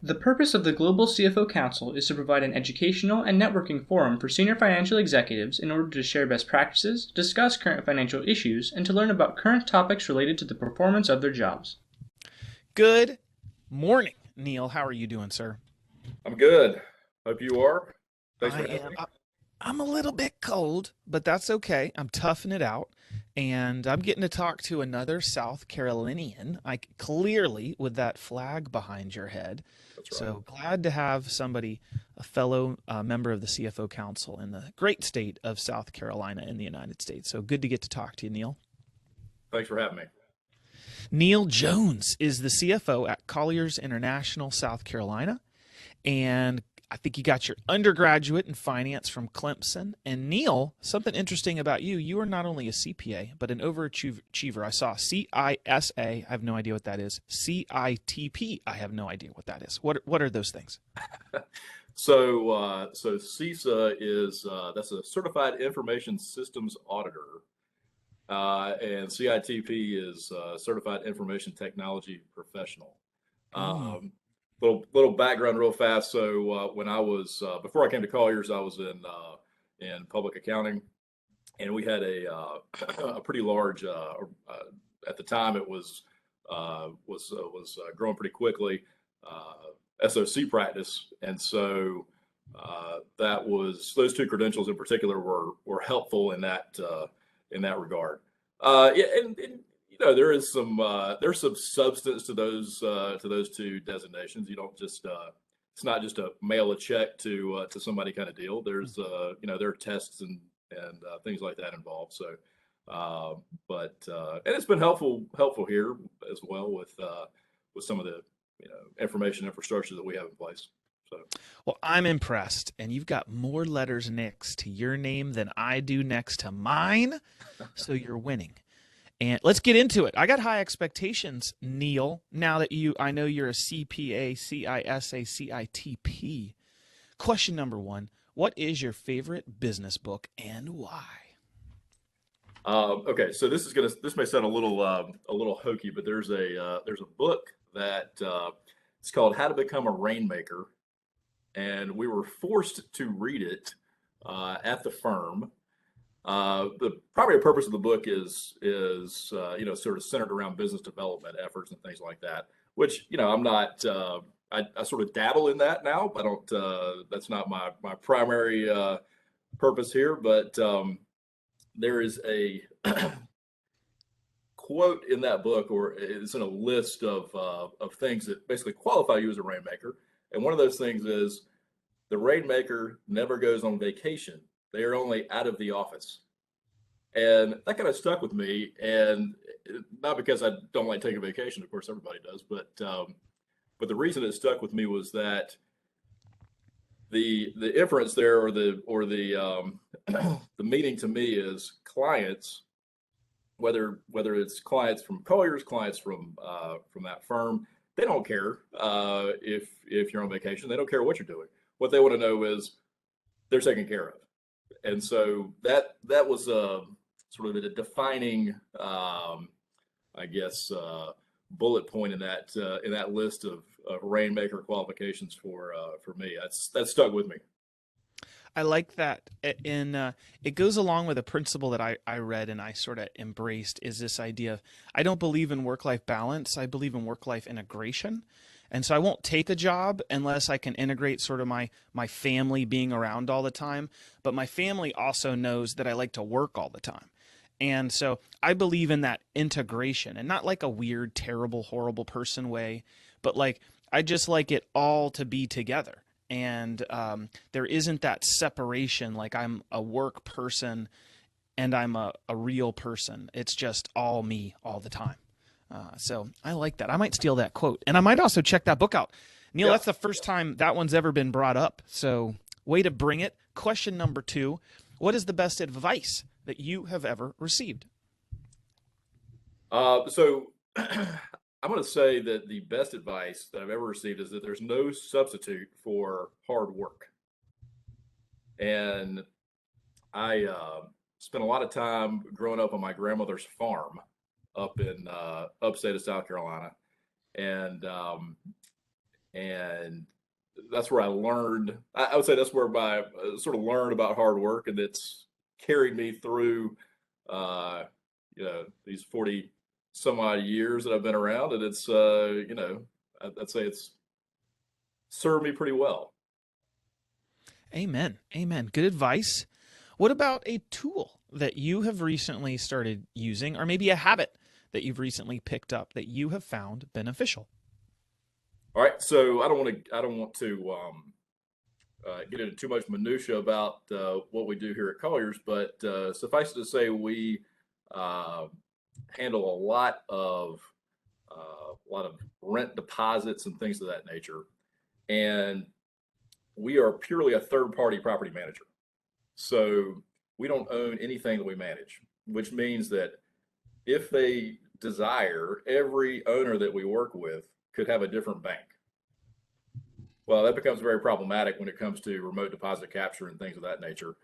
The purpose of the Global CFO Council is to provide an educational and networking forum for senior financial executives in order to share best practices, discuss current financial issues, and to learn about current topics related to the performance of their jobs. Good morning, Neil. How are you doing, sir? I'm good. Hope you are. Thanks I for having am. me. I'm a little bit cold, but that's okay. I'm toughing it out, and I'm getting to talk to another South Carolinian. Clearly with that flag behind your head. That's right. So glad to have somebody, a fellow member of the CFO Council in the great state of South Carolina in the United States. So good to get to talk to you, Neil. Thanks for having me. Neil Jones is the CFO at Colliers International, South Carolina. And I think you got your undergraduate in finance from Clemson. And Neil, something interesting about you, you are not only a CPA, but an overachiever. I saw CISA. I have no idea what that is. CITP. I have no idea what that is. What are those things? So CISA is that's a Certified Information Systems Auditor, and CITP is Certified Information Technology Professional. Mm. Little background real fast. So when I was before I came to Colliers, I was in public accounting, and we had a pretty large at the time it was growing pretty quickly, SOC practice, and so that was those two credentials in particular were helpful in that regard. Yeah, and you know there's some substance to those two designations. You don't just it's not just a mail a check to somebody kind of deal. There's there are tests and things like that involved. So, and it's been helpful here as well with some of the information infrastructure that we have in place. So, Well, I'm impressed. And you've got more letters next to your name than I do next to mine. So you're winning. And let's get into it. I got high expectations, Neil. Now that I know you're a CPA, CISA, CITP. Question number one: what is your favorite business book and why? okay, so this may sound a little hokey, but there's a book that it's called How to Become a Rainmaker, and we were forced to read it at the firm. The primary purpose of the book is sort of centered around business development efforts and things like that. Which I'm not. I sort of dabble in that now. I don't. That's not my primary purpose here. But there is a quote in that book, or it's in a list of things that basically qualify you as a rainmaker. And one of those things is the rainmaker never goes on vacation. They are only out of the office. And that kind of stuck with me. And not because I don't like taking vacation, of course, everybody does, but the reason it stuck with me was that the inference there, or the the meaning to me is clients, whether it's clients from Colliers, clients from that firm, they don't care if you're on vacation. They don't care what you're doing. What they want to know is they're taken care of. And so that was sort of a defining, I guess, bullet point in that list of rainmaker qualifications for me. That stuck with me. I like that. And it goes along with a principle that I read and I sort of embraced, is this idea of, I don't believe in work-life balance. I believe in work-life integration. And so I won't take a job unless I can integrate sort of my family being around all the time. But my family also knows that I like to work all the time. And so I believe in that integration, and not like a weird, terrible, horrible person way, but like I just like it all to be together. And there isn't that separation, like I'm a work person and I'm a real person. It's just all me all the time. So I like that. I might steal that quote, and I might also check that book out. Neil, Yeah. that's the first time that one's ever been brought up. So way to bring it. Question number two: what is the best advice that you have ever received? So I'm going to say that the best advice that I've ever received is that there's no substitute for hard work. And I spent a lot of time growing up on my grandmother's farm up in upstate of South Carolina, and and that's where I learned. I would say that's where my sort of learned about hard work, and it's carried me through, these 40 some odd years that I've been around, and it's, I'd say it's served me pretty well. Amen. Amen. Good advice. What about a tool that you have recently started using, or maybe a habit that you've recently picked up that you have found beneficial? All right, so I don't want to get into too much minutia about what we do here at Colliers, but suffice it to say, we handle a lot of rent deposits and things of that nature, and we are purely a third-party property manager. So we don't own anything that we manage, which means that if they desire, every owner that we work with could have a different bank. Well, that becomes very problematic when it comes to remote deposit capture and things of that nature.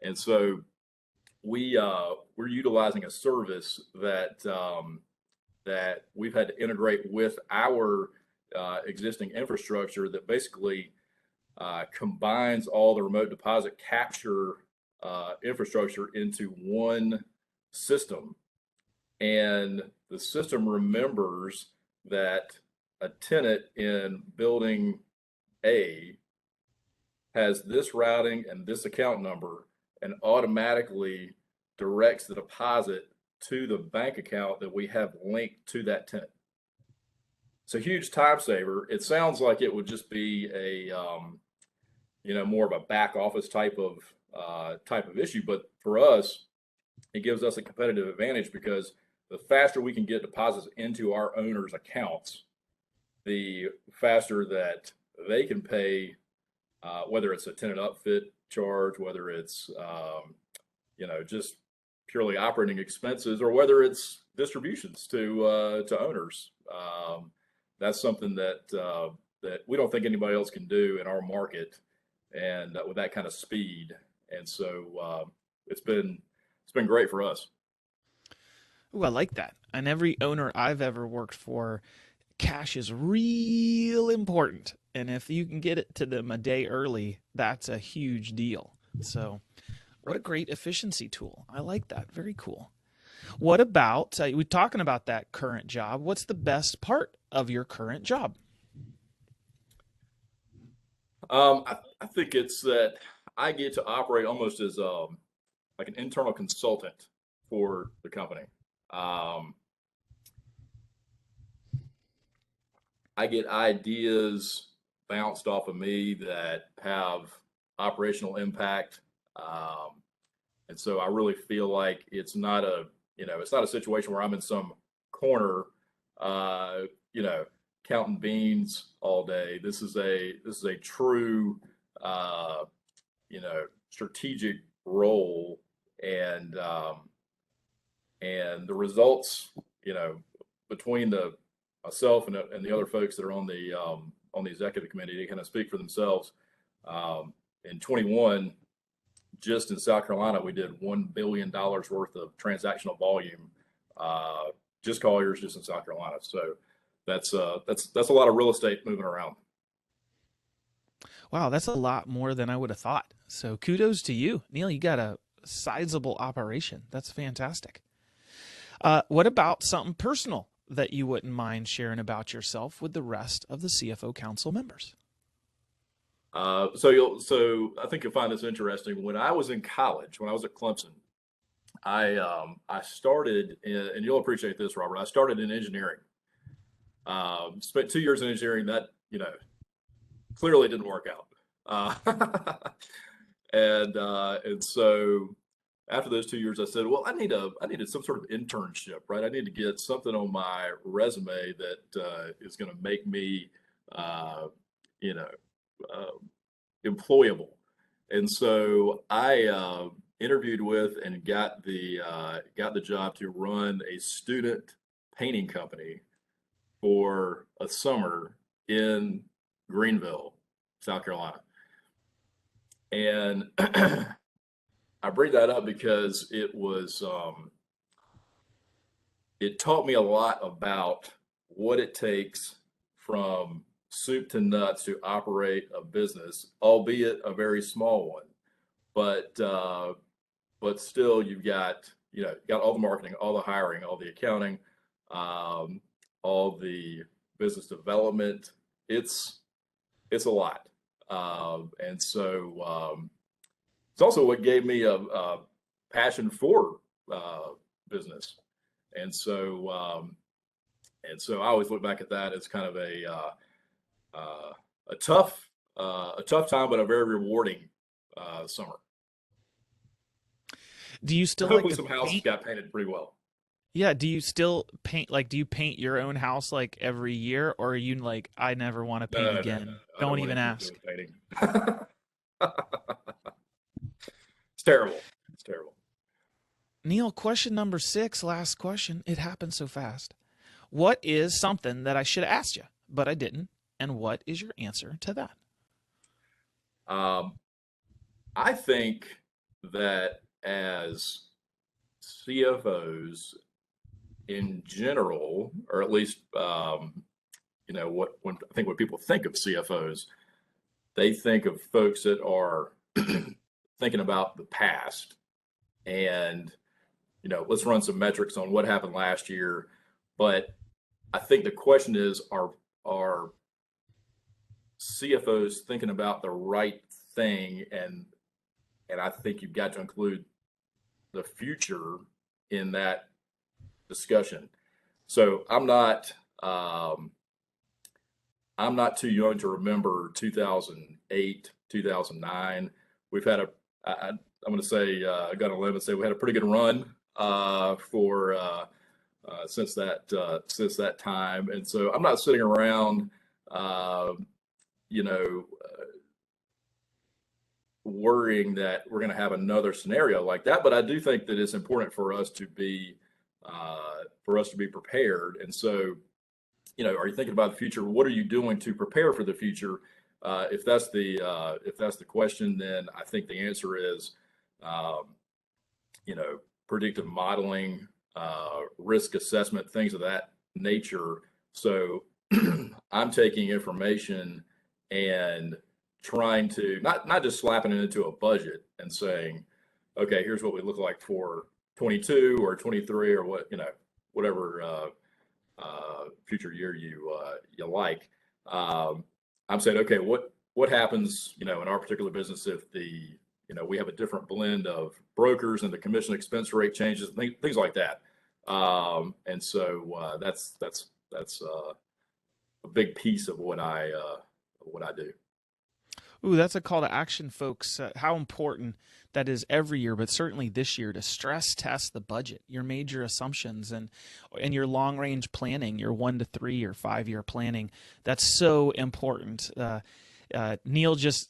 And so we're utilizing a service that that we've had to integrate with our existing infrastructure that basically combines all the remote deposit capture infrastructure into one system. And the system remembers that a tenant in building A has this routing and this account number, and automatically directs the deposit to the bank account that we have linked to that tenant. It's a huge time saver. It sounds like it would just be a more of a back office type of issue, but for us, it gives us a competitive advantage because the faster we can get deposits into our owners' accounts, the faster that they can pay, whether it's a tenant upfit charge, whether it's just purely operating expenses, or whether it's distributions to owners. That's something that we don't think anybody else can do in our market, and with that kind of speed. And so it's been great for us. Ooh, I like that. And every owner I've ever worked for, cash is real important. And if you can get it to them a day early, that's a huge deal. So what a great efficiency tool. I like that. Very cool. What about, we're talking about that current job. What's the best part of your current job? I think it's that I get to operate almost as like an internal consultant for the company. I get ideas bounced off of me that have operational impact. And so I really feel like it's not a situation where I'm in some corner, counting beans all day. This is a true, strategic role, and the results, between myself and the other folks that are on the executive committee, they kind of speak for themselves. In 21, just in South Carolina, we did $1 billion worth of transactional volume, just Colliers, just in South Carolina. So that's a lot of real estate moving around. Wow, that's a lot more than I would have thought. So kudos to you, Neil. You got a sizable operation. That's fantastic. What about something personal that you wouldn't mind sharing about yourself with the rest of the CFO Council members? So I think you'll find this interesting. When I was in college, when I was at Clemson, I started and you'll appreciate this, Robert. I started in engineering. Spent 2 years in engineering. That clearly didn't work out. And so after those 2 years, I said, well, I needed some sort of internship, right? I need to get something on my resume that is going to make me, employable. And so I interviewed with and got the job to run a student painting company for a summer in Greenville, South Carolina. And I bring that up because it taught me a lot about what it takes from soup to nuts to operate a business, albeit a very small one. But still, you've got all the marketing, all the hiring, all the accounting, all the business development. It's a lot, and so it's also what gave me a passion for business, and so I always look back at that as kind of a tough time, but a very rewarding summer. Do you still Hopefully like to some houses paint? got painted pretty well. Yeah. Do you still paint? Like, do you paint your own house like every year, or are you like, I never want to paint No, again? I don't Don't want even anything to do ask. with painting. It's terrible. It's terrible. Neil, question number 6, last question. It happened so fast. What is something that I should have asked you, but I didn't? And what is your answer to that? Um, I think that as CFOs in general, or at least when people think of CFOs, they think of folks that are thinking about the past and let's run some metrics on what happened last year. But I think the question is, are CFOs thinking about the right thing? And I think you've got to include the future in that discussion. So I'm not too young to remember 2008, 2009. We've had I'm going to say, I got a limb and say we had a pretty good run since that time. And so I'm not sitting around, worrying that we're going to have another scenario like that. But I do think that it's important for us to be prepared. And so, are you thinking about the future? What are you doing to prepare for the future? If that's the question, then I think the answer is, predictive modeling, risk assessment, things of that nature. So I'm taking information and trying to not just slapping it into a budget and saying, okay, here's what we look like for 22 or 23 or whatever future year you like. I'm saying, okay, what happens, in our particular business if we have a different blend of brokers and the commission expense rate changes, things like that. And so that's a big piece of what I do. Ooh, that's a call to action, folks. How important that is every year, but certainly this year, to stress test the budget, your major assumptions, and your long range planning, your 1 to 3 or 5 year planning. That's so important. Neil just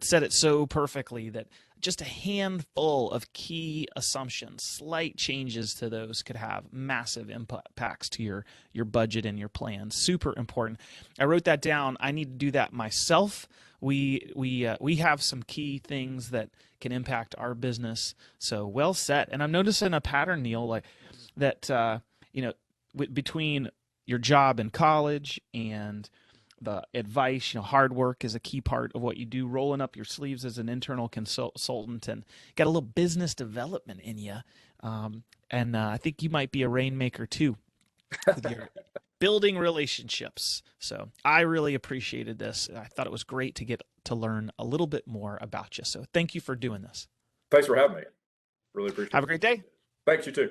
said it so perfectly that just a handful of key assumptions, slight changes to those could have massive impacts to your budget and your plan. Super important. I wrote that down. I need to do that myself. We have some key things that can impact our business. So well set. And I'm noticing a pattern, Neil, like that. Between your job in college and the advice, hard work is a key part of what you do, rolling up your sleeves as an internal consultant, and got a little business development in you. And I think you might be a rainmaker too with your building relationships. So I really appreciated this. I thought it was great to get to learn a little bit more about you. So thank you for doing this. Thanks for having me. Really appreciate it. Have a great day. Thanks, you too.